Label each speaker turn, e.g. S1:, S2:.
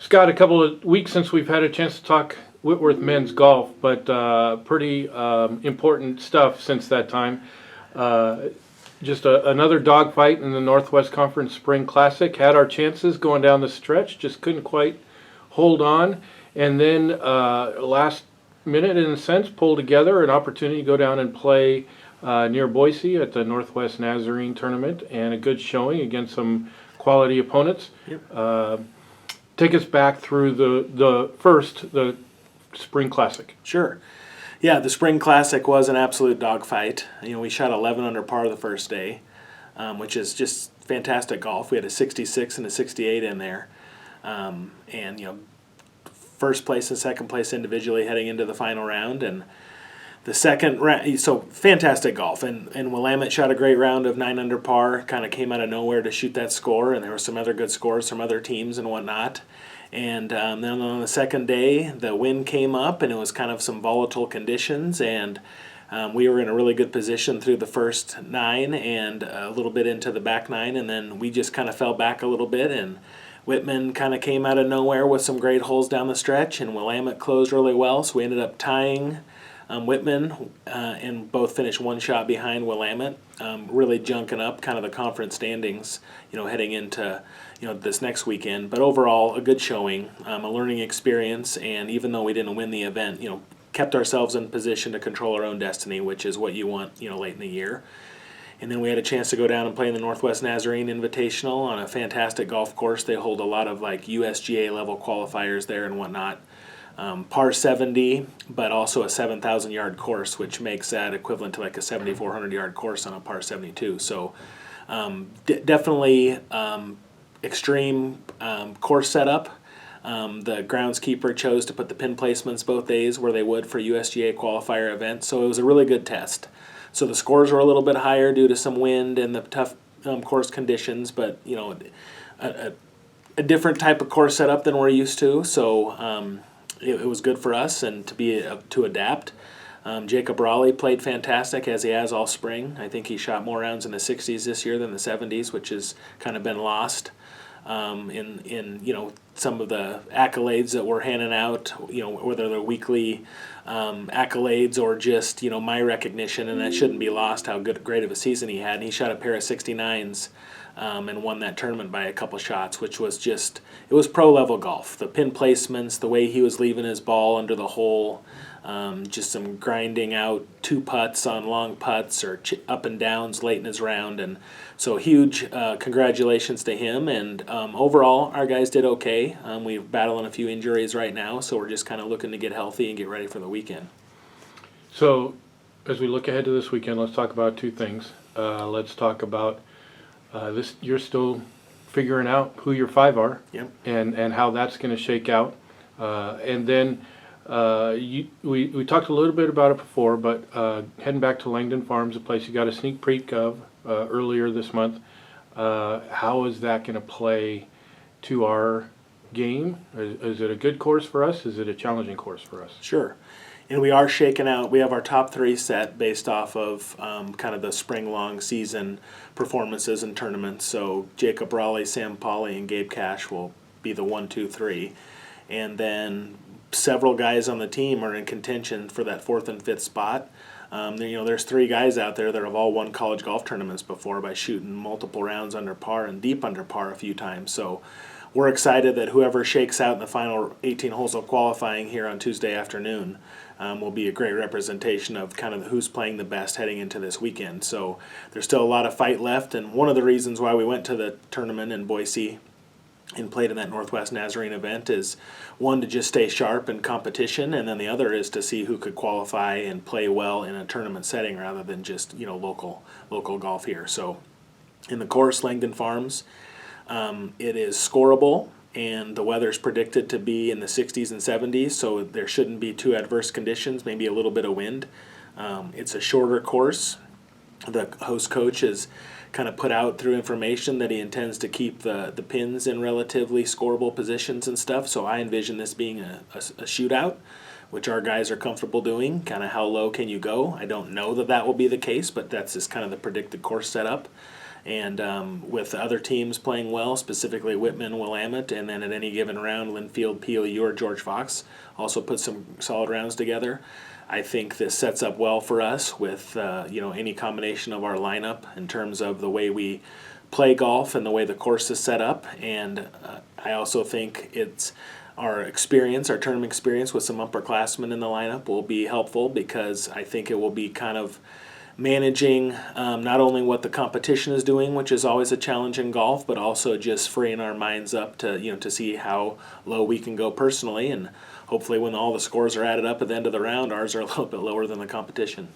S1: Scott, a couple of weeks since we've had a chance to talk Whitworth men's golf, but pretty important stuff since that time. Uh, just another dogfight in the Northwest Conference Spring Classic. Had our chances going down the stretch, just couldn't quite hold on. And then last minute, in a sense, pulled together an opportunity to go down and play near Boise at the Northwest Nazarene tournament, and a good showing against some quality opponents.
S2: Yep.
S1: Take us back through the Spring Classic.
S2: Sure. Yeah, the Spring Classic was an absolute dogfight. We shot 11 under par the first day, which is just fantastic golf. We had a 66 and a 68 in there. And first place and second place individually heading into the final round. And the second round, so fantastic golf. And Willamette shot a great round of 9 under par, kind of came out of nowhere to shoot that score. And there were some other good scores from other teams and whatnot. And then on the second day, the wind came up, and it was kind of some volatile conditions, and we were in a really good position through the first 9 and a little bit into the back 9, and then we just kind of fell back a little bit, and Whitman kind of came out of nowhere with some great holes down the stretch, and Willamette closed really well, so we ended up tying Whitman, and both finished one shot behind Willamette, really junking up kind of the conference standings, heading into this next weekend. But overall, a good showing, a learning experience, and even though we didn't win the event, kept ourselves in position to control our own destiny, which is what you want, late in the year. And then we had a chance to go down and play in the Northwest Nazarene Invitational on a fantastic golf course. They hold a lot of USGA level qualifiers there and whatnot. Par 70, but also a 7,000 yard course, which makes that equivalent to a 7,400 yard course on a par 72. So definitely extreme course setup. The groundskeeper chose to put the pin placements both days where they would for USGA qualifier events, so it was a really good test. So the scores were a little bit higher due to some wind and the tough course conditions, but a different type of course setup than we're used to. So it was good for us and to adapt. Jacob Raleigh played fantastic, as he has all spring. I think he shot more rounds in the 60s this year than the 70s, which has kind of been lost in some of the accolades that we're handing out, whether they're weekly accolades or just my recognition, and that shouldn't be lost how great of a season he had. And he shot a pair of 69s and won that tournament by a couple shots, which was it was pro level golf. The pin placements, the way he was leaving his ball under the hole, just some grinding out 2 putts on long putts or up and downs late in his round. And so huge congratulations to him. And overall, our guys did okay. We're battling a few injuries right now, so we're just kind of looking to get healthy and get ready for the weekend.
S1: So, as we look ahead to this weekend, let's talk about 2 things. Let's talk about this. You're still figuring out who your 5 are,
S2: Yep.
S1: and how that's going to shake out. And then we talked a little bit about it before, but heading back to Langdon Farms, a place you got a sneak peek of earlier this month. How is that going to play to our game? Is it a good course for us? Is it a challenging course for us?
S2: Sure. And we are shaking out. We have our top 3 set based off of kind of the spring-long season performances and tournaments. So Jacob Raleigh, Sam Pauly, and Gabe Cash will be the 1, 2, 3. And then several guys on the team are in contention for that 4th and 5th spot. There's 3 guys out there that have all won college golf tournaments before by shooting multiple rounds under par and deep under par a few times. So we're excited that whoever shakes out in the final 18 holes of qualifying here on Tuesday afternoon will be a great representation of kind of who's playing the best heading into this weekend. So there's still a lot of fight left, and one of the reasons why we went to the tournament in Boise and played in that Northwest Nazarene event is, one, to just stay sharp in competition, and then the other is to see who could qualify and play well in a tournament setting rather than just local golf here. So in the course, Langdon Farms, it is scoreable, and the weather's predicted to be in the 60s and 70s, so there shouldn't be too adverse conditions, maybe a little bit of wind. It's a shorter course. The host coach has kind of put out through information that he intends to keep the pins in relatively scoreable positions and stuff, so I envision this being a shootout, which our guys are comfortable doing. Kind of how low can you go? I don't know that will be the case, but that's just kind of the predicted course setup. And with the other teams playing well, specifically Whitman, Willamette, and then at any given round, Linfield, POU, or George Fox also put some solid rounds together. I think this sets up well for us with any combination of our lineup in terms of the way we play golf and the way the course is set up. And I also think it's our experience, our tournament experience with some upperclassmen in the lineup will be helpful, because I think it will be kind of managing not only what the competition is doing, which is always a challenge in golf, but also just freeing our minds up to see how low we can go personally, and hopefully when all the scores are added up at the end of the round, ours are a little bit lower than the competition.